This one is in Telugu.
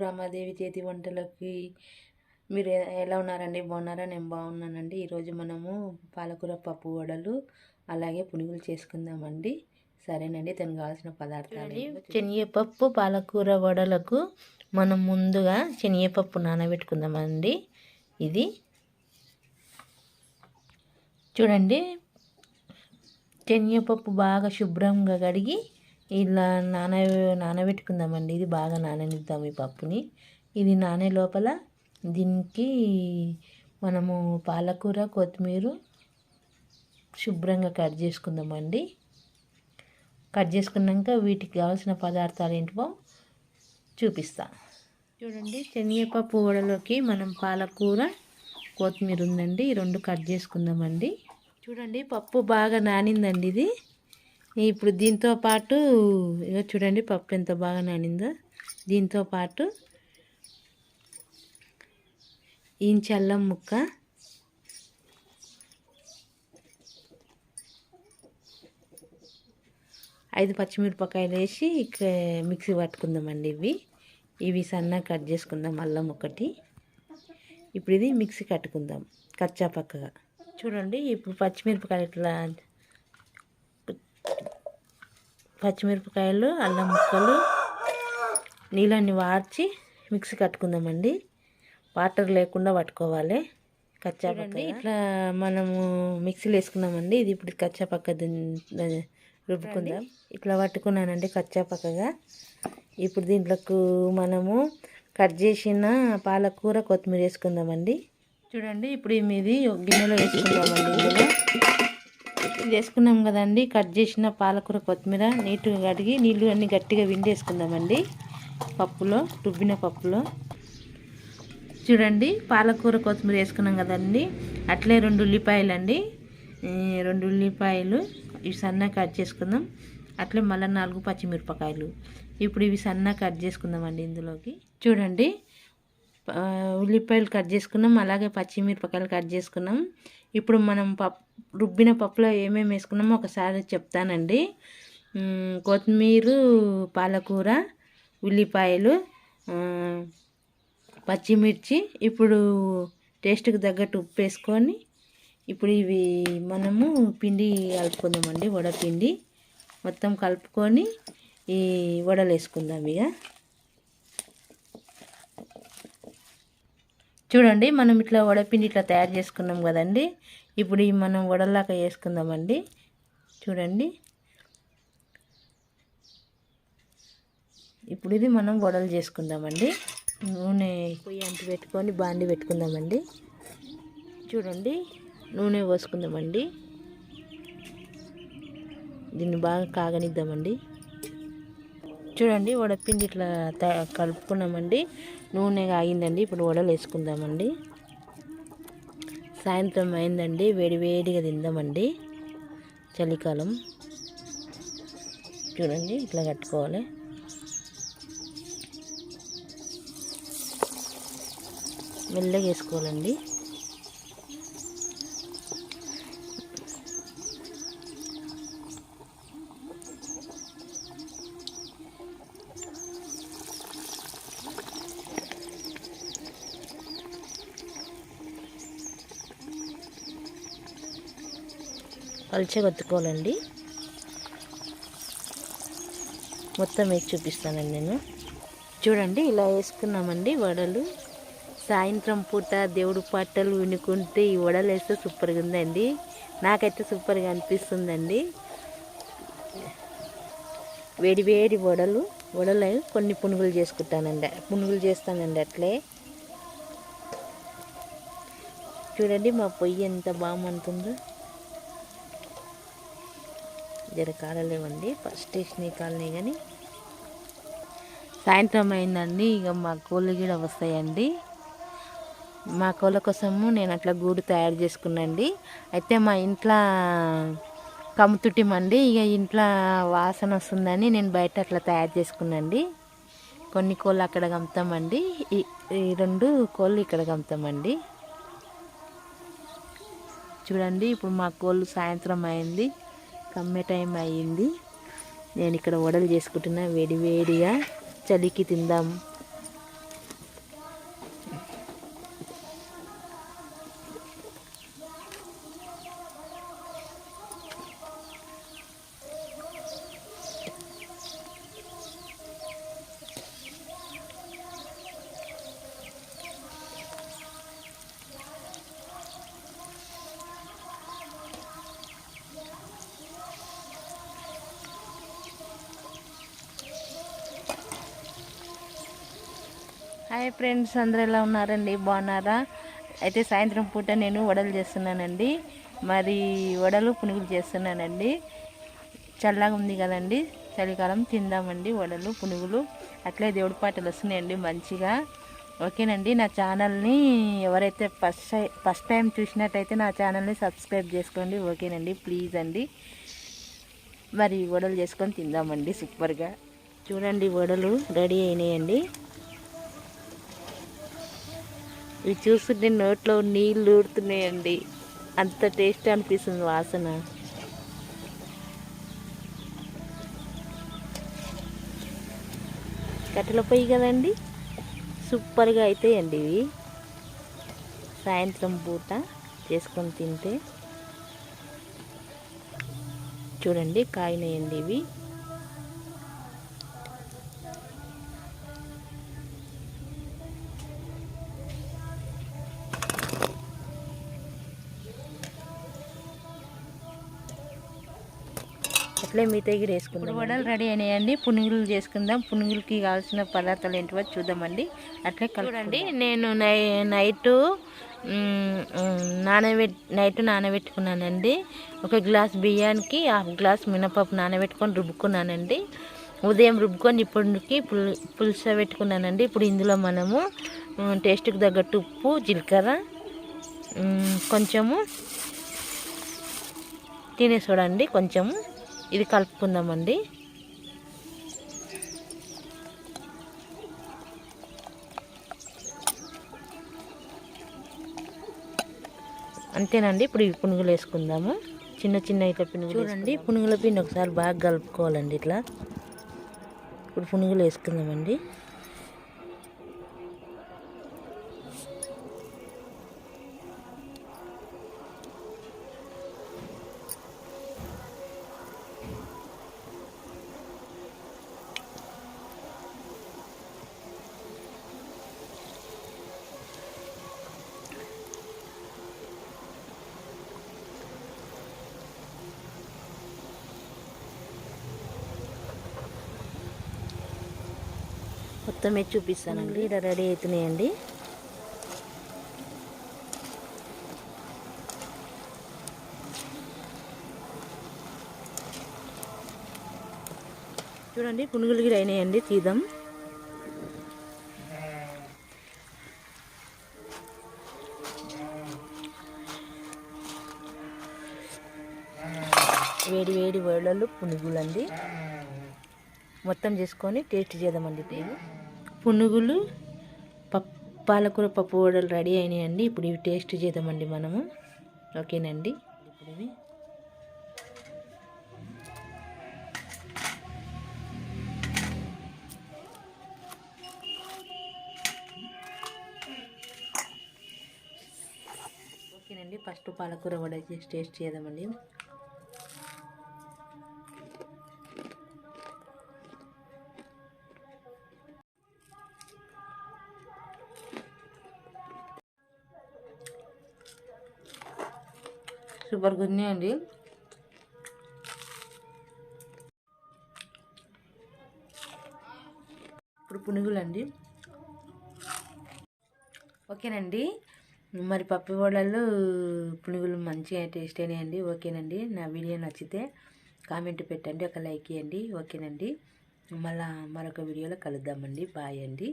రమాదేవి చేతి వంటలకి మీరు ఎలా ఉన్నారండి? బాగున్నారా? నేను బాగున్నానండి. ఈరోజు మనము పాలకూర పప్పు వడలు అలాగే పునుగులు చేసుకుందామండి. సరేనండి, దానికి కావాల్సిన పదార్థాలు శనగపప్పు పాలకూర వడలకు మనం ముందుగా శనగపప్పు నానబెట్టుకుందామండి. ఇది చూడండి, శనగపప్పు బాగా శుభ్రంగా కడిగి ఇలా నానబెట్టుకుందామండి. ఇది బాగా నాననిద్దాం ఈ పప్పుని. ఇది నానే లోపల దీనికి మనము పాలకూర కొత్తిమీర శుభ్రంగా కట్ చేసుకుందామండి. కట్ చేసుకున్నాక వీటికి కావాల్సిన పదార్థాలు ఏంటివో చూపిస్తా. చూడండి, శనగపప్పు వడలోకి మనం పాలకూర కొత్తిమీర ఉందండి, ఈ రెండు కట్ చేసుకుందామండి. చూడండి, పప్పు బాగా నానిందండి. ఇది ఇప్పుడు దీంతో పాటు ఇక చూడండి పప్పు ఎంత బాగా నానిందో. దీంతో పాటు ఇంచు అల్లం ముక్క, ఐదు పచ్చిమిరపకాయలు వేసి మిక్సీ పట్టుకుందామండి. ఇవి సన్నగా కట్ చేసుకుందాం. అల్లం ఒకటి. ఇప్పుడు ఇది మిక్సీ కట్టుకుందాం కచ్చా పక్కగా. చూడండి, ఇప్పుడు పచ్చిమిరపకాయలు అల్లం ముక్కలు నీళ్ళని వార్చి మిక్సీ కట్టుకుందామండి. వాటర్ లేకుండా పట్టుకోవాలి. కచ్చా పక్క ఇట్లా మనము మిక్సీలో వేసుకున్నామండి. ఇది ఇప్పుడు కచ్చా పక్క రుబ్బుకుందాం. ఇట్లా పట్టుకున్నానండి కచ్చా పక్కగా. ఇప్పుడు దీంట్లోకి మనము కట్ చేసిన పాలకూర కొత్తిమీర వేసుకుందామండి. చూడండి, ఇప్పుడు ఇది గిన్నెలో వేసుకుందామండి. ఇందులో ఇది వేసుకున్నాం కదండి. కట్ చేసిన పాలకూర కొత్తిమీర నీట్గా కడిగి నీళ్ళు అన్నీ గట్టిగా విండేసుకుందామండి పప్పులో, రుబ్బిన పప్పులో. చూడండి, పాలకూర కొత్తిమీర వేసుకున్నాం కదండి. అట్లే 2 ఉల్లిపాయలు అండి, 2 ఉల్లిపాయలు ఇవి సన్నగా కట్ చేసుకుందాం. అట్లే మళ్ళీ 4 పచ్చిమిరపకాయలు. ఇప్పుడు ఇవి సన్నగా కట్ చేసుకుందామండి ఇందులోకి. చూడండి, ఉల్లిపాయలు కట్ చేసుకున్నాం, అలాగే పచ్చిమిరపకాయలు కట్ చేసుకున్నాం. ఇప్పుడు మనం రుబ్బిన పప్పులో ఏమేమి వేసుకున్నామో ఒకసారి చెప్తానండి. కొత్తిమీర, పాలకూర, ఉల్లిపాయలు, పచ్చిమిర్చి. ఇప్పుడు టేస్ట్కి తగ్గట్టు ఉప్పు వేసుకొని ఇప్పుడు ఇవి మనము పిండి కలుపుకుందామండి. వడపిండి మొత్తం కలుపుకొని ఈ వడలు వేసుకుందాం. ఇక చూడండి, మనం ఇట్లా వడపిండి ఇట్లా తయారు చేసుకున్నాం కదండి. ఇప్పుడు ఈ మనం వడలాగా వేసుకుందామండి. చూడండి, ఇప్పుడు ఇది మనం వడలు చేసుకుందామండి. నూనె పొయ్యి అంటు పెట్టుకొని బాండి పెట్టుకుందామండి. చూడండి, నూనె పోసుకుందామండి. దీన్ని బాగా కాగనిద్దామండి. చూడండి, వడపిండి ఇట్లా కలుపుకున్నామండి. నూనె కాగిందండి. ఇప్పుడు వడలు వేసుకుందామండి. సాయంత్రం అయిందండి, వేడివేడిగా తిందామండి. చలికాలం. చూడండి, ఇట్లా కట్టుకోవాలి. మెల్లగా వేసుకోవాలండి. పల్చగా ఒత్తుకోవాలండి. మొత్తం వేసి చూపిస్తానండి నేను. చూడండి, ఇలా వేసుకున్నామండి వడలు. సాయంత్రం పూట దేవుడు పాటలు వినుకుంటే ఈ వడలు వేస్తే సూపర్గా ఉందండి. నాకైతే సూపర్గా అనిపిస్తుందండి. వేడి వేడి వడలు కొన్ని పునుగులు చేస్తానండి అట్లే. చూడండి, మా పొయ్యి ఎంత బాగా మండుతుందో. జర కాలలేవండి, ఫస్ట్ వేసినవి కాలనే. కానీ సాయంత్రం అయిందండి. ఇక మా కోళ్ళు కూడా వస్తాయండి. మా కోళ్ళ కోసము నేను అట్లా గూడు తయారు చేసుకున్నాండి. అయితే మా ఇంట్లో కమ్ముతుట్టిమండి. ఇక ఇంట్లో వాసన వస్తుందని నేను బయట అట్లా తయారు చేసుకున్నాండి. కొన్ని కోళ్ళు అక్కడ కమ్ముతామండి, ఈ 2 కోళ్ళు ఇక్కడ కమ్ముతామండి. చూడండి, ఇప్పుడు మా కోళ్ళు సాయంత్రం అయింది, కమ్మే టైం అయ్యింది. నేను ఇక్కడ వడలు చేసుకుంటున్నా వేడివేడిగా. చలికి తిందాం. హాయ్ ఫ్రెండ్స్, అందరూ ఎలా ఉన్నారండి? బాగున్నారా? అయితే సాయంత్రం పూట నేను వడలు చేస్తున్నానండి. మరి వడలు పునుగులు చేస్తున్నానండి. చల్లగా ఉంది కదండి, చలికాలం తిందామండి వడలు పునుగులు. అట్లే దేవుడి పాటలు వస్తున్నాయండి మంచిగా. ఓకేనండి, నా ఛానల్ని ఎవరైతే ఫస్ట్ టైం చూసినట్టయితే నా ఛానల్ని సబ్స్క్రైబ్ చేసుకోండి. ఓకేనండి, ప్లీజ్ అండి. మరి వడలు చేసుకొని తిందామండి సూపర్గా. చూడండి, వడలు రెడీ అయినాయండి. ఇవి చూస్తుంటే నోట్లో నీళ్ళు ఊడుతున్నాయండి, అంత టేస్ట్ అనిపిస్తుంది వాసన. కట్టెల పొయ్యి కదండి, సూపర్గా అవుతాయండి ఇవి. సాయంత్రం పూట చేసుకొని తింటే చూడండి కాయినాయండి ఇవి. అట్లే మిగతా గిరి వేసుకుందాం. వడలు రెడీ అయినాయండి, పునుగులు చేసుకుందాం. పునుగులకి కావాల్సిన పదార్థాలు ఏంటివో చూద్దామండి. అట్లే కలపండి. నేను నైట్ నానబెట్టుకున్నానండి. ఒక గ్లాస్ బియ్యానికి హాఫ్ గ్లాస్ మినపప్పు నానబెట్టుకొని రుబ్బుకున్నానండి. ఉదయం రుబ్బుకొని ఇప్పటికి పులుస పెట్టుకున్నానండి. ఇప్పుడు ఇందులో మనము టేస్ట్కి తగ్గట్టు ఉప్పు, జీలకర్ర, కొంచెము తినే సోడా అండి, కొంచెము ఇది కలుపుకుందామండి. అంతేనండి. ఇప్పుడు ఈ పునుగులు వేసుకుందాము. చిన్న చిన్న ఇట్లా పునుగులు చూడండి. పునుగుల పిండి ఒకసారి బాగా కలుపుకోవాలండి ఇట్లా. ఇప్పుడు పునుగులు వేసుకుందామండి. మొత్తం వేసి చూపిస్తానండి. ఇక్కడ రెడీ అవుతున్నాయండి. చూడండి, పునుగులకి అయినాయండి, తీద్దాం. వేడి వేడి వడలు పునుగులండి. మొత్తం చేసుకొని టేస్ట్ చేద్దామండి. ఇప్పుడు పునుగులు పాలకూర పప్పు వడలు రెడీ అయినాయండి. ఇప్పుడు ఇవి టేస్ట్ చేద్దామండి మనము. ఓకేనండి. ఇప్పుడు ఇవి ఓకేనండి. ఫస్ట్ పాలకూర వడ టేస్ట్ చేద్దామండి. సూపర్గా ఉన్నాయండి. ఇప్పుడు పునుగులండి. ఓకేనండి, మరి పప్పు వడలు పునుగులు మంచిగా టేస్ట్ అయినాయండి. ఓకేనండి, నా వీడియో నచ్చితే కామెంట్ పెట్టండి, ఒక లైక్ ఇవ్వండి. ఓకేనండి, మళ్ళీ మరొక వీడియోలో కలుద్దామండి. బాయ్ అండి.